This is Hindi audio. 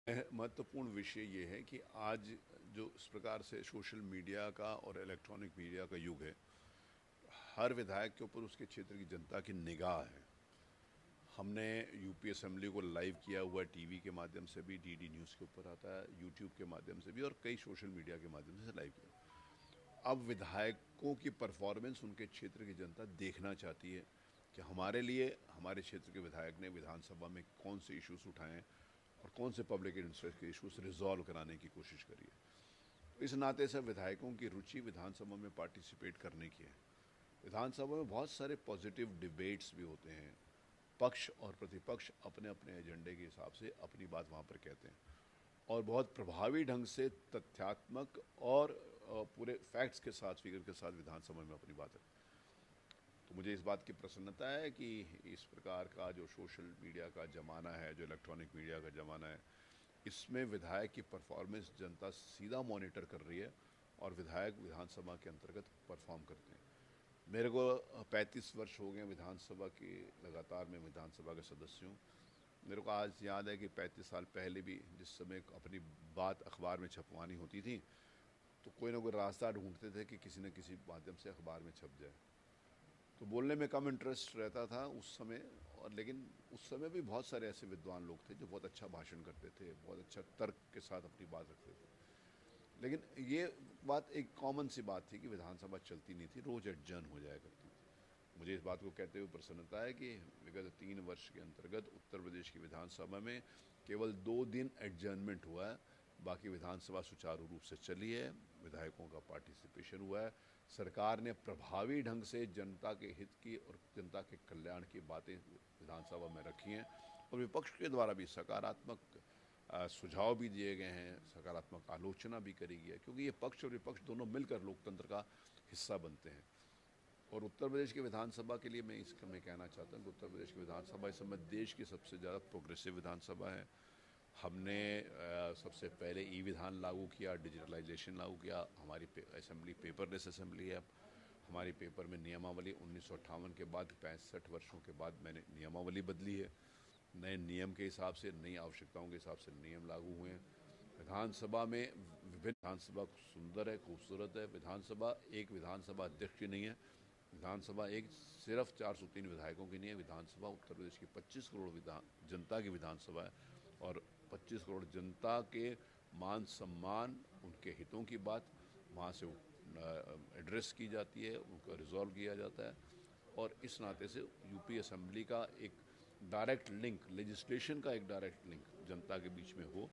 महत्वपूर्ण विषय ये है कि आज जो इस प्रकार से सोशल मीडिया का और इलेक्ट्रॉनिक मीडिया का युग है, हर विधायक के ऊपर उसके क्षेत्र की जनता की निगाह है। हमने यूपी असेंबली को लाइव किया हुआ टीवी के माध्यम से भी, डीडी न्यूज़ के ऊपर आता है, यूट्यूब के माध्यम से भी और कई सोशल मीडिया के माध्यम से लाइव किया। अब विधायकों की परफॉर्मेंस उनके क्षेत्र की जनता देखना चाहती है कि हमारे लिए हमारे क्षेत्र के विधायक ने विधानसभा में कौन से इश्यूज उठाए हैं और कौन से पब्लिक इंटरेस्ट के इश्यूज रिजॉल्व कराने की कोशिश करी है। तो इस नाते से विधायकों की रुचि विधानसभा में पार्टिसिपेट करने की है। विधानसभा में बहुत सारे पॉजिटिव डिबेट्स भी होते हैं। पक्ष और प्रतिपक्ष अपने अपने एजेंडे के हिसाब से अपनी बात वहाँ पर कहते हैं और बहुत प्रभावी ढंग से तथ्यात्मक और पूरे फैक्ट्स के साथ, फिगर के साथ विधानसभा में अपनी बात रखते हैं। तो मुझे इस बात की प्रसन्नता है कि इस प्रकार का जो सोशल मीडिया का ज़माना है, जो इलेक्ट्रॉनिक मीडिया का ज़माना है, इसमें विधायक की परफॉर्मेंस जनता सीधा मॉनिटर कर रही है और विधायक विधानसभा के अंतर्गत परफॉर्म करते हैं। मेरे को 35 वर्ष हो गए विधानसभा के, लगातार मैं विधानसभा का सदस्य हूँ। मेरे को आज याद है कि 35 साल पहले भी जिस समय अपनी बात अखबार में छपवानी होती थी तो कोई ना कोई रास्ता ढूंढते थे कि किसी न किसी माध्यम से अखबार में छप जाए। तो बोलने में कम इंटरेस्ट रहता था उस समय, और लेकिन उस समय भी बहुत सारे ऐसे विद्वान लोग थे जो बहुत अच्छा भाषण करते थे, बहुत अच्छा तर्क के साथ अपनी बात रखते थे। लेकिन ये बात एक कॉमन सी बात थी कि विधानसभा चलती नहीं थी, रोज एडजर्न हो जाया करती थी। मुझे इस बात को कहते हुए प्रसन्नता है कि विगत 3 वर्ष के अंतर्गत उत्तर प्रदेश की विधानसभा में केवल 2 दिन एडजर्नमेंट हुआ है। बाकी विधानसभा सुचारू रूप से चली है, विधायकों का पार्टिसिपेशन हुआ है। सरकार ने प्रभावी ढंग से जनता के हित की और जनता के कल्याण की बातें विधानसभा में रखी हैं और विपक्ष के द्वारा भी सकारात्मक सुझाव भी दिए गए हैं, सकारात्मक आलोचना भी करी गई है, क्योंकि ये पक्ष और विपक्ष दोनों मिलकर लोकतंत्र का हिस्सा बनते हैं। और उत्तर प्रदेश की विधानसभा के लिए मैं इसमें कहना चाहता हूँ कि उत्तर प्रदेश की विधानसभा इस समय देश की सबसे ज़्यादा प्रोग्रेसिव विधानसभा है। हमने सबसे पहले ई विधान लागू किया, डिजिटलाइजेशन लागू किया, हमारी असेंबली पेपरलेस असेंबली है। अब हमारी पेपर में नियमावली 1958 के बाद 65 वर्षों के बाद मैंने नियमावली बदली है। नए नियम के हिसाब से, नई आवश्यकताओं के हिसाब से नियम लागू हुए हैं। विधानसभा में विभिन्न, विधानसभा सुंदर है, खूबसूरत है। विधानसभा एक विधानसभा अध्यक्ष की नहीं है, विधानसभा एक सिर्फ 403 विधायकों की नहीं है। विधानसभा उत्तर प्रदेश की 25 करोड़ जनता की विधानसभा है और 25 करोड़ जनता के मान सम्मान, उनके हितों की बात वहाँ से एड्रेस की जाती है, उनको रिजॉल्व किया जाता है। और इस नाते से यूपी असेंबली का एक डायरेक्ट लिंक, लेजिस्लेशन का एक डायरेक्ट लिंक जनता के बीच में हो।